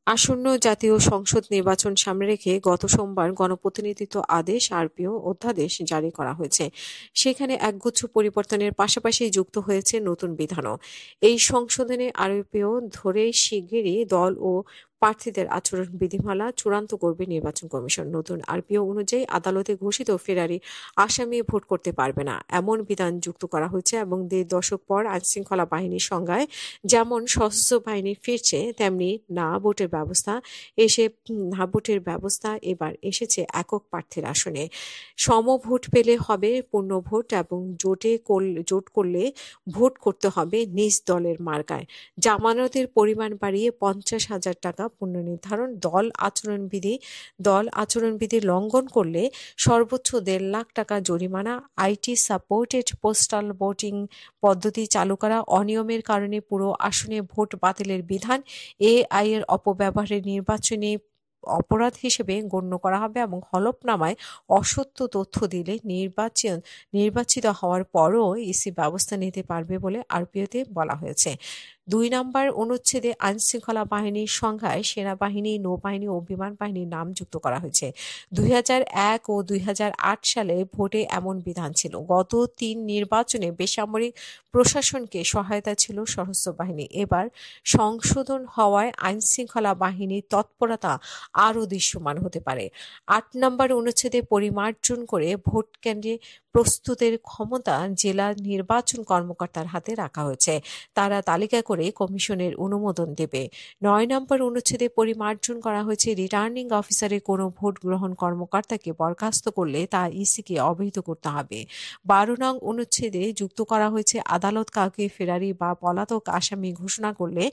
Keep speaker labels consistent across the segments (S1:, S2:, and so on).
S1: আসন্ন জাতীয় সংসদ নির্বাচন সামনে রেখে গত সোমবার গণপ্রতিনিধিত্ব আদেশ আরপিও অধ্যাদেশ জারি করা হয়েছে। সেখানে একগুচ্ছ পরিবর্তনের পাশাপাশি যুক্ত হয়েছে নতুন বিধানও। এই সংশোধনে আরপিও ধরে শিগগিরই দল ও প্রার্থীদের আচরণ বিধিমালা চূড়ান্ত করবে নির্বাচন কমিশন। নতুন আরপিও অনুযায়ী আদালতে ঘোষিত ফেরারি আসামি ভোট করতে পারবে না, এমন বিধান যুক্ত করা হয়েছে এবং ১.৫ দশক পর আইনশৃঙ্খলা বাহিনীর সংজ্ঞায় যেমন সশস্ত্র বাহিনী ফিরছে, তেমনি না ভোটের ব্যবস্থা এবার এসেছে একক প্রার্থীর আসনে। সমভোট পেলে হবে পূর্ণ ভোট এবং জোট করলে ভোট করতে হবে নিজ দলের মার্কায়। জামানতের পরিমাণ বাড়িয়ে ৫০,০০০ টাকা পুনর্নির্ধারণ। দল আচরণবিধি লঙ্ঘন করলে সর্বোচ্চ ১.৫ লাখ টাকা জরিমানা। আইটি সাপোর্টেড পোস্টাল ভোটিং পদ্ধতি চালু করা। অনিয়মের কারণে পুরো আসনে ভোট বাতিলের বিধান। এআই এর অপব্যবহারের নির্বাচনী অপরাধ হিসেবে গণ্য করা হবে এবং হলফনামায় অসত্য তথ্য দিলে নির্বাচিত হওয়ার পরও ইসি ব্যবস্থা নিতে পারবে বলে আরপিওতে বলা হয়েছে। ২ নম্বর অনুচ্ছেদে আইনশৃঙ্খলা বাহিনীর সংজ্ঞায় সেনাবাহিনী, নৌবাহিনী ও বিমান বাহিনীর নাম যুক্ত করা হয়েছে। ২০০১ ও ২০০৮ সালে ভোটে এমন বিধান ছিল। গত ৩ নির্বাচনে বেসামরিক প্রশাসনকে সহায়তা ছিল সশস্ত্র বাহিনী। এবার সংশোধন হওয়ায় আইনশৃঙ্খলা বাহিনীর তৎপরতা আরও দৃশ্যমান হতে পারে। ৮ নম্বর অনুচ্ছেদে পরিমার্জন করে ভোট কেন্দ্রে প্রস্তুতের ক্ষমতা জেলা নির্বাচন কর্মকর্তার হাতে রাখা হয়েছে। তারা তালিকা করে কমিশনের অনুমোদন দেবে। ৯ নম্বর অনুচ্ছেদে পরিমার্জন করা হয়েছে রিটার্নিং অফিসারের কোনো ভোট গ্রহণ কর্মকর্তাকে বরখাস্ত করলে তা ইসিকে অবহিত করতে হবে। ১২ নং অনুচ্ছেদে যুক্ত করা হয়েছে আদালত কাউকে ফেরারি বা পলাতক আসামি ঘোষণা করলে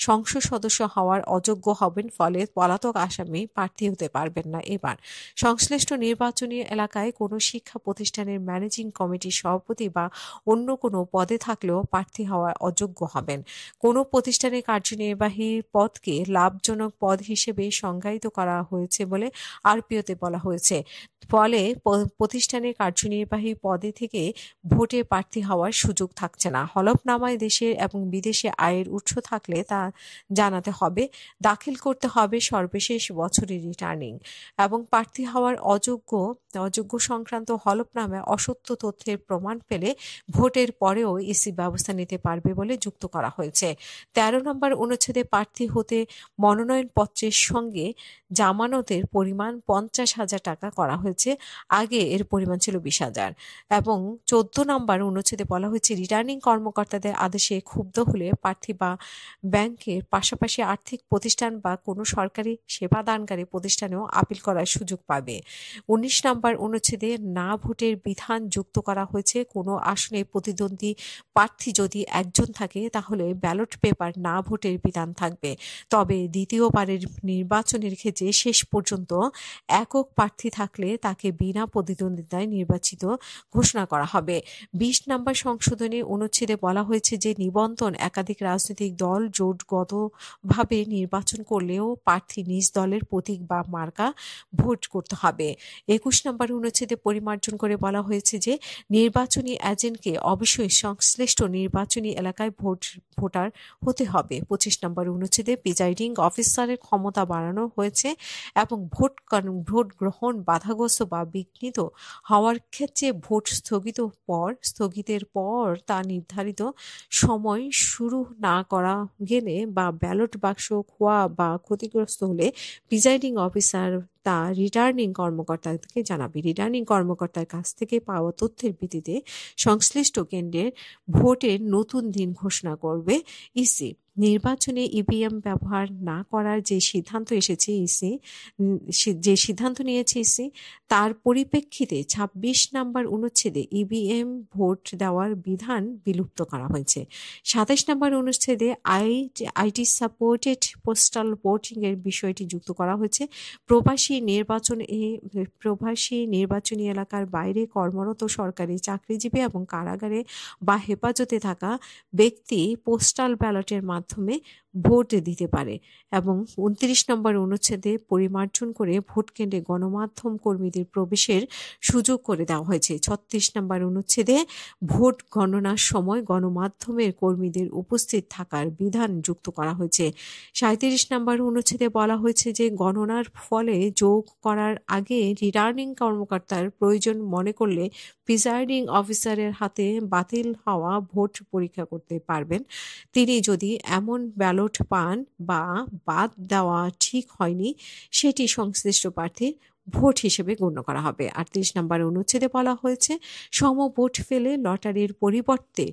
S1: সংসদ সদস্য হওয়ার অযোগ্য হবেন, ফলে পলাতক আসামি প্রার্থী হতে পারবেন না। এবার সংশ্লিষ্ট নির্বাচনী এলাকায় কোনো শিক্ষা প্রতিষ্ঠানের ম্যানেজিং কমিটির সভাপতি বা অন্য কোনো পদে থাকলেও প্রার্থী হওয়ার অযোগ্য হবেন। কোনো প্রতিষ্ঠানের কার্যনির্বাহী পদকে লাভজনক পদ হিসেবে সংজ্ঞায়িত করা হয়েছে বলে আরপিওতে বলা হয়েছে। ফলে প্রতিষ্ঠানের কার্যনির্বাহী পদে থেকে ভোটে প্রার্থী হওয়ার সুযোগ থাকছে না। হলফনামায় দেশের এবং বিদেশে আয়ের উৎস থাকলে তা জানাতে হবে। দাখিল করতে হবে সর্বশেষ বছরের রিটার্নিং এবং প্রার্থী হওয়ার অযোগ্য সংক্রান্ত হলফনামায় অসত্য তথ্যের প্রমাণ পেলে ভোটের পরেও ইসি ব্যবস্থা নিতে পারবে বলে যুক্ত করা হয়েছে। ১৩ নম্বর অনুচ্ছেদে প্রার্থী হতে মনোনয়নপত্রের সঙ্গে জামানতের পরিমাণ ৫০,০০০ টাকা করা হয়েছে। আগে এর পরিমাণ ছিল ২০,০০০ এবং ১৪ নম্বর অনুচ্ছেদে বলা হয়েছে রিটার্নিং কর্মকর্তাদের আদেশে ক্ষুব্ধ হলে প্রার্থী বা ব্যাংকের পাশাপাশি আর্থিক প্রতিষ্ঠান বা কোনো সরকারি সেবাদানকারী প্রতিষ্ঠানেও আপিল করার সুযোগ পাবে। ১৯ নম্বর অনুচ্ছেদে না ভোটের বিধান যুক্ত করা হয়েছে। কোনো আসনে প্রতিদ্বন্দ্বী প্রার্থী যদি একজন থাকে তাহলে ব্যালট পেপার না ভোটের বিধান থাকবে। তবে দ্বিতীয়বারের নির্বাচনের ক্ষেত্রে শেষ পর্যন্ত একক প্রার্থী থাকলে তাকে বিনা প্রতিদ্বন্দ্বিতায় নির্বাচিত ঘোষণা করা হবে। ২০ নম্বর সংশোধনী অনুচ্ছেদে বলা হয়েছে যে নিবন্ধন একাধিক রাজনৈতিক দল জোটগতভাবে নির্বাচন করলেও প্রার্থী নিজ দলের প্রতীক বা মার্কা ভোট করতে হবে। ২১ নম্বর অনুচ্ছেদে পরিমার্জন করে বলা হয়েছে যে নির্বাচনী এজেন্টকে অবশ্যই সংশ্লিষ্ট নির্বাচনী এলাকায় ভোটার হতে হবে। ২৫ নম্বর অনুচ্ছেদে প্রিজাইডিং অফিসারের ক্ষমতা বাড়ানো হয়েছে এবং ভোট গ্রহণ বাধাগ্রস্ত বা বিঘ্নিত হওয়ার ক্ষেত্রে ভোট স্থগিতের পর তা নির্ধারিত সময় শুরু না করা গেলে বা ব্যালট বাক্স খোয়া বা ক্ষতিগ্রস্ত হলে প্রিজাইডিং অফিসার তা রিটার্নিং কর্মকর্তাকে জানাবে। রিটার্নিং কর্মকর্তার কাছ থেকে পাওয়া তথ্যের ভিত্তিতে সংশ্লিষ্ট কেন্দ্রের ভোটের নতুন দিন ঘোষণা করবে ইসি। নির্বাচনে ইভিএম ব্যবহার না করার যে সিদ্ধান্ত নিয়েছে ইসি তার পরিপ্রেক্ষিতে ২৬ নম্বর অনুচ্ছেদে ইভিএম ভোট দেওয়ার বিধান বিলুপ্ত করা হয়েছে। ২৭ নম্বর অনুচ্ছেদে আইটি সাপোর্টেড পোস্টাল ভোটিং এর বিষয়টি যুক্ত করা হয়েছে। প্রবাসী নির্বাচনী এলাকার বাইরে কর্মরত সরকারি চাকরিজীবী এবং কারাগারে বা হেফাজতে থাকা ব্যক্তি পোস্টাল ব্যালটের মাধ্যমে মাধ্যমে ভোট দিতে পারে এবং 29 নম্বর অনুচ্ছেদে পরিমার্জন করে ভোট কেন্দ্রে গণমাধ্যম কর্মীদের প্রবেশের সুযোগ করে দেওয়া হয়েছে। 36 নম্বর অনুচ্ছেদে ভোট গণনার সময় গণমাধ্যমের কর্মীদের উপস্থিত থাকার বিধান যুক্ত করা হয়েছে। 37 নম্বর অনুচ্ছেদে বলা হয়েছে যে গণনার ফলে যোগ করার আগে রিটার্নিং কর্মকর্তার প্রয়োজন মনে করলে প্রিসাইডিং অফিসারের হাতে বাতিল হওয়া ভোট পরীক্ষা করতে পারবেন। তিনি যদি এমন ব্যালট পান বা বাদ দেওয়া ঠিক হয়নি সেটি সংশ্লিষ্ট প্রার্থীর ভোট হিসেবে গণ্য করা হবে। 38 নম্বর অনুচ্ছেদে বলা হয়েছে সমভোট ফেলে লটারির পরিবর্তে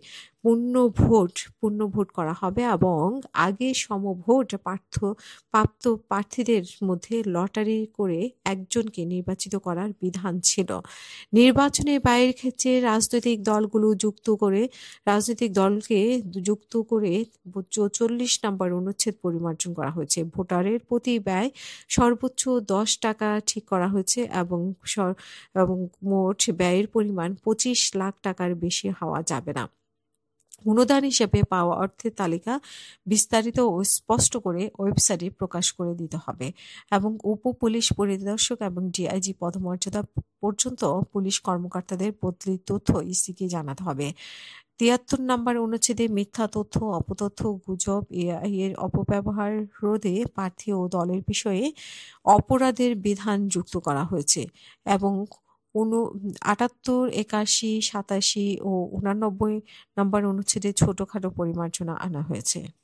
S1: পূর্ণ ভোট করা হবে এবং আগে সমভোট প্রাপ্ত প্রার্থীদের মধ্যে লটারি করে একজনকে নির্বাচিত করার বিধান ছিল। নির্বাচনের ব্যয়ের ক্ষেত্রে রাজনৈতিক দলকে যুক্ত করে 44 নম্বর অনুচ্ছেদ পরিমার্জন করা হয়েছে। ভোটারের প্রতি ব্যয় সর্বোচ্চ 10 টাকা ঠিক করা হয়েছে এবং মোট ব্যয়ের পরিমাণ 25 লাখ টাকার বেশি হওয়া যাবে না। অনুদান হিসেবে পাওয়া অর্থের তালিকা বিস্তারিত ও স্পষ্ট করে ওয়েবসাইটে প্রকাশ করে দিতে হবে এবং উপ পুলিশ পরিদর্শক এবং ডিআইজি পদমর্যাদা পর্যন্ত পুলিশ কর্মকর্তাদের বদলির তথ্য ইসিকে জানাতে হবে। 73 নম্বর অনুচ্ছেদে মিথ্যা তথ্য, অপতথ্য, গুজব, এআই এর অপব্যবহার রোধে প্রার্থী ও দলের বিষয়ে অপরাধের বিধান যুক্ত করা হয়েছে এবং 78, 81, 87 ও 89 নম্বর অনুচ্ছেদে ছোটখাটো পরিমার্জনা আনা হয়েছে।